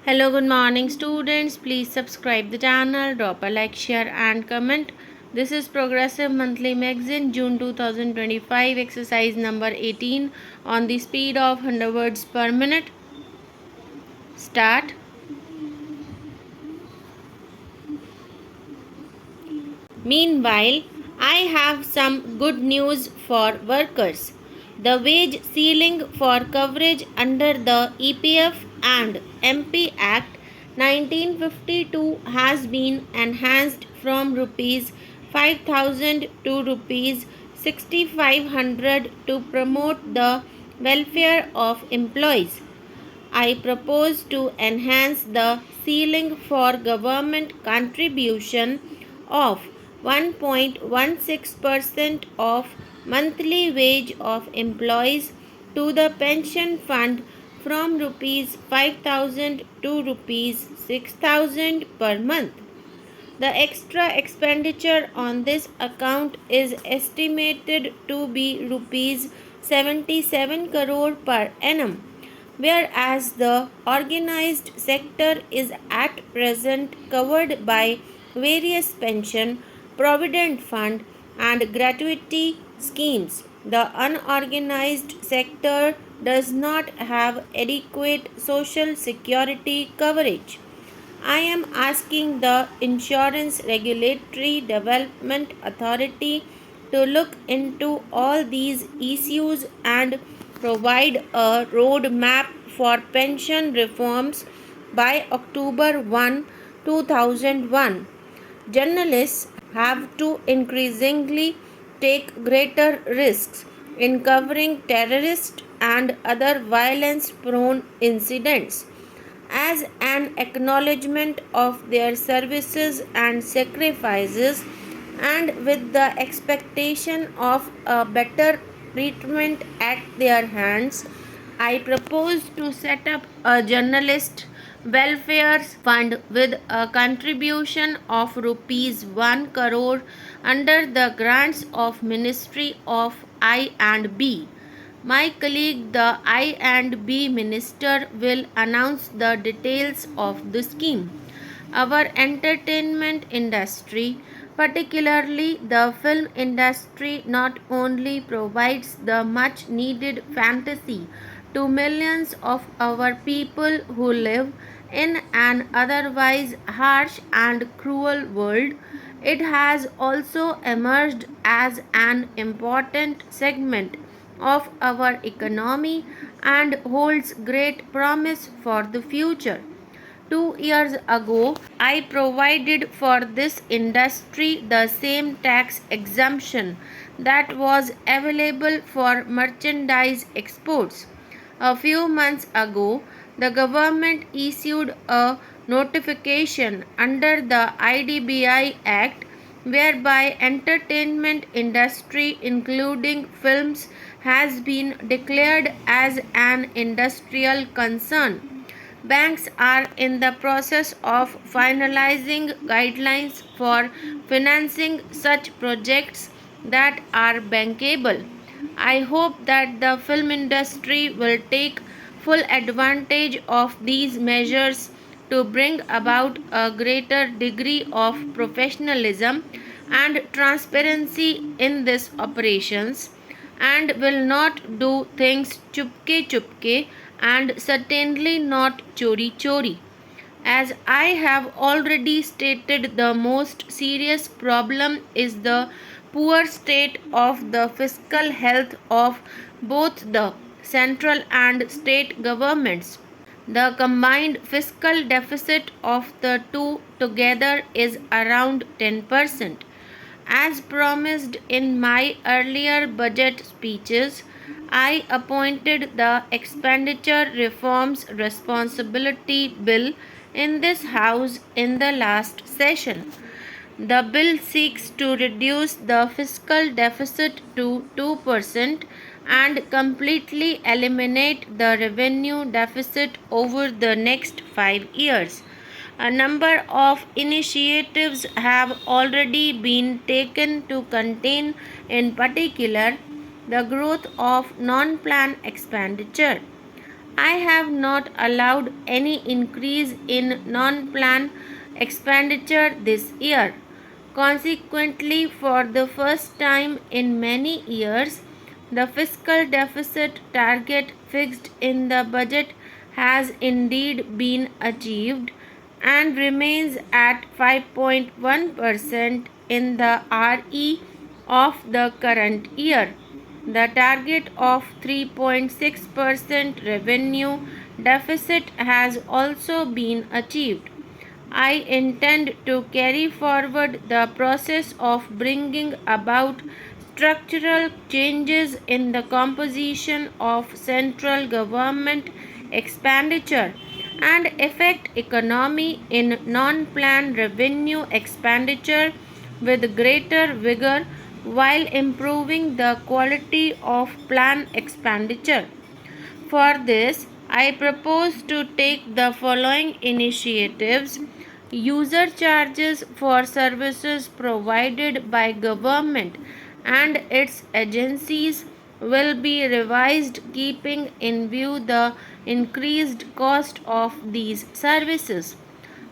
Hello, good morning, students. Please subscribe the channel, drop a like, share, and comment. This is Progressive Monthly Magazine, June 2025, exercise number 18 on the speed of 100 words per minute. Start. Meanwhile, I have some good news for workers. The wage ceiling for coverage under the EPF and MP Act 1952 has been enhanced from rupees 5,000 to rupees 6,500 to promote the welfare of employees. I propose to enhance the ceiling for government contribution of 1.16% of monthly wage of employees to the pension fund from rupees 5,000 to rupees 6,000 per month. The extra expenditure on this account is estimated to be rupees 77 crore per annum, whereas the organized sector is at present covered by various pension, provident fund, and gratuity schemes. The unorganized sector does not have adequate social security coverage. I am asking the Insurance Regulatory Development Authority to look into all these issues and provide a roadmap for pension reforms by October 1, 2001. Journalists have to increasingly take greater risks in covering terrorist and other violence prone incidents as an acknowledgement of their services and sacrifices, and with the expectation of a better treatment at their hands. I propose to set up a journalist welfare fund with a contribution of rupees 1 crore under the grants of Ministry of I&B. My colleague, the I&B Minister, will announce the details of the scheme. Our entertainment industry, particularly the film industry, not only provides the much needed fantasy to millions of our people who live in an otherwise harsh and cruel world, it has also emerged as an important segment of our economy and holds great promise for the future. 2 years ago, I provided for this industry the same tax exemption that was available for merchandise exports. A few months ago, the government issued a notification under the IDBI Act whereby entertainment industry including films has been declared as an industrial concern. Banks are in the process of finalizing guidelines for financing such projects that are bankable. I hope that the film industry will take full advantage of these measures to bring about a greater degree of professionalism and transparency in these operations, and will not do things chupke and certainly not chori. As I have already stated, the most serious problem is the poor state of the fiscal health of both the central and state governments. The combined fiscal deficit of the two together is around 10%. As promised in my earlier budget speeches, I appointed the Expenditure Reforms Responsibility Bill in this House in the last session. The bill seeks to reduce the fiscal deficit to 2% and completely eliminate the revenue deficit over the next 5 years. A number of initiatives have already been taken to contain, in particular, the growth of non plan expenditure. I have not allowed any increase in non-plan expenditure this year. Consequently, for the first time in many years, the fiscal deficit target fixed in the budget has indeed been achieved and remains at 5.1% in the RE of the current year. The target of 3.6% revenue deficit has also been achieved. I intend to carry forward the process of bringing about structural changes in the composition of central government expenditure and effect economy in non-plan revenue expenditure with greater vigor while improving the quality of plan expenditure. For this, I propose to take the following initiatives. User charges for services provided by government and its agencies will be revised keeping in view the increased cost of these services.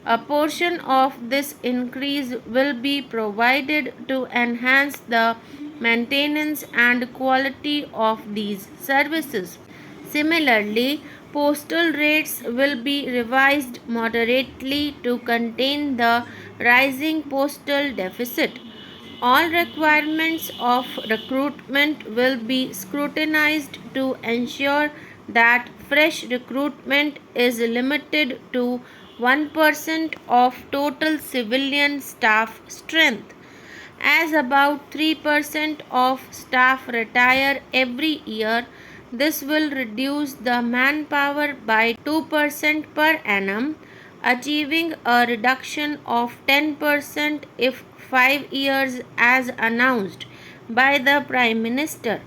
A portion of this increase will be provided to enhance the maintenance and quality of these services. Similarly, postal rates will be revised moderately to contain the rising postal deficit. All requirements of recruitment will be scrutinized to ensure that fresh recruitment is limited to 1% of total civilian staff strength. As about 3% of staff retire every year, this will reduce the manpower by 2% per annum, achieving a reduction of 10% if 5 years as announced by the Prime Minister.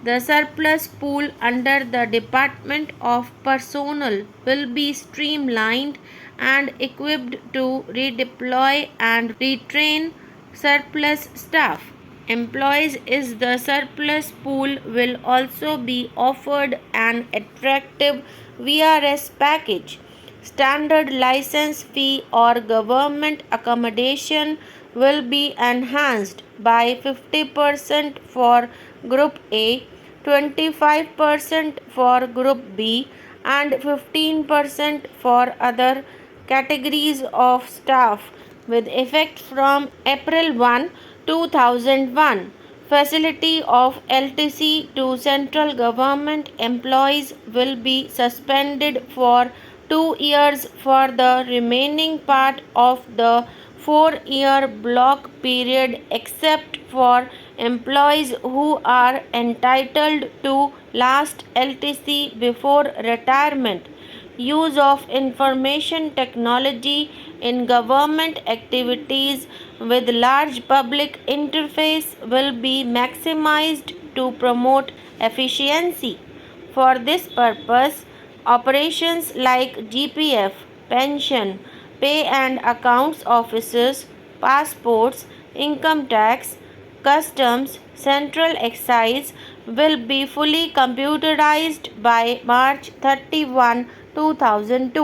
The surplus pool under the Department of Personnel will be streamlined and equipped to redeploy and retrain surplus staff. Employees is the surplus pool will also be offered an attractive VRS package. Standard license fee or government accommodation will be enhanced by 50% for Group A, 25% for Group B, and 15% for other categories of staff with effect from April 1, 2001. Facility of LTC to central government employees will be suspended for 2 years for the remaining part of the 4-year block period except for employees who are entitled to last LTC before retirement. Use of information technology in government activities with large public interface will be maximized to promote efficiency. For this purpose, operations like GPF, pension, pay and accounts offices, passports, income tax, customs, central excise will be fully computerized by March 31, 2002.